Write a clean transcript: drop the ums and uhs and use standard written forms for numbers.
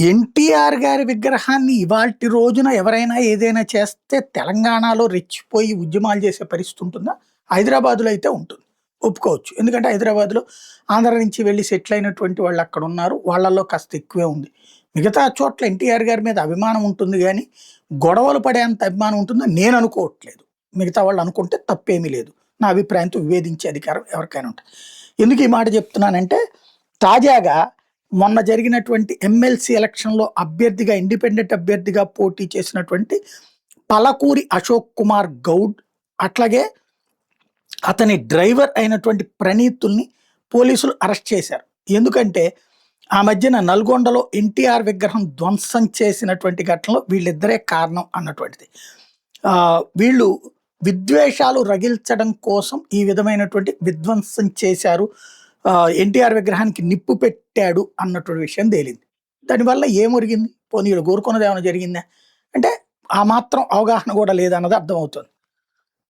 ఎన్టీఆర్ గారి విగ్రహాన్ని ఇవాల్టి రోజున ఎవరైనా ఏదైనా చేస్తే తెలంగాణలో రెచ్చిపోయి ఉద్యమాలు చేసే పరిస్థితి ఉంటుందా? హైదరాబాద్‌లో అయితే ఉంటుంది. ఒప్పుకోవచ్చు. ఎందుకంటే హైదరాబాద్‌లో ఆంధ్ర నుంచి వెళ్లి సెటిల్ అయినటువంటి వాళ్ళు అక్కడున్నారు. వాళ్ళలో కాస్త ఎక్కువే ఉంది. మిగతా చోట్ల ఎన్టీఆర్ గారి మీద అభిమానం ఉంటుంది గానీ, గొడవలు పడేంత అభిమానం ఉంటుందని నేను అనుకోవట్లేదు. మిగతా వాళ్ళు అనుకుంటే తప్పేమీ లేదు. నా అభిప్రాయంతో వివేదించే అధికారం ఎవరికైనా ఉంటది. ఎందుకు ఈ మాట చెప్తున్నానంటే, తాజాగా మొన్న జరిగినటువంటి ఎమ్మెల్సీ ఎలక్షన్‌లో అభ్యర్థిగా ఇండిపెండెంట్ అభ్యర్థిగా పోటీ చేసినటువంటి పలకూరి అశోక్ కుమార్ గౌడ్, అట్లాగే అతని డ్రైవర్ అయినటువంటి ప్రణీతుల్ని పోలీసులు అరెస్ట్ చేశారు. ఎందుకంటే ఆ మధ్యన నల్గొండలో ఎన్టీఆర్ విగ్రహం ధ్వంసం చేసినటువంటి ఘటనలో వీళ్ళిద్దరే కారణం అన్నటువంటిది. వీళ్ళు విద్వేషాలు రగిల్చడం కోసం ఈ విధమైనటువంటి విధ్వంసం చేశారు. ఎన్టీఆర్ విగ్రహానికి నిప్పు పెట్టాడు అన్నటువంటి విషయం తేలింది. దానివల్ల ఏమొరిగింది? పోనీ ఈళ్ళు కోరుకున్నది ఏమైనా జరిగిందా? అంటే ఆ మాత్రం అవగాహన కూడా లేదన్నది అర్థమవుతుంది.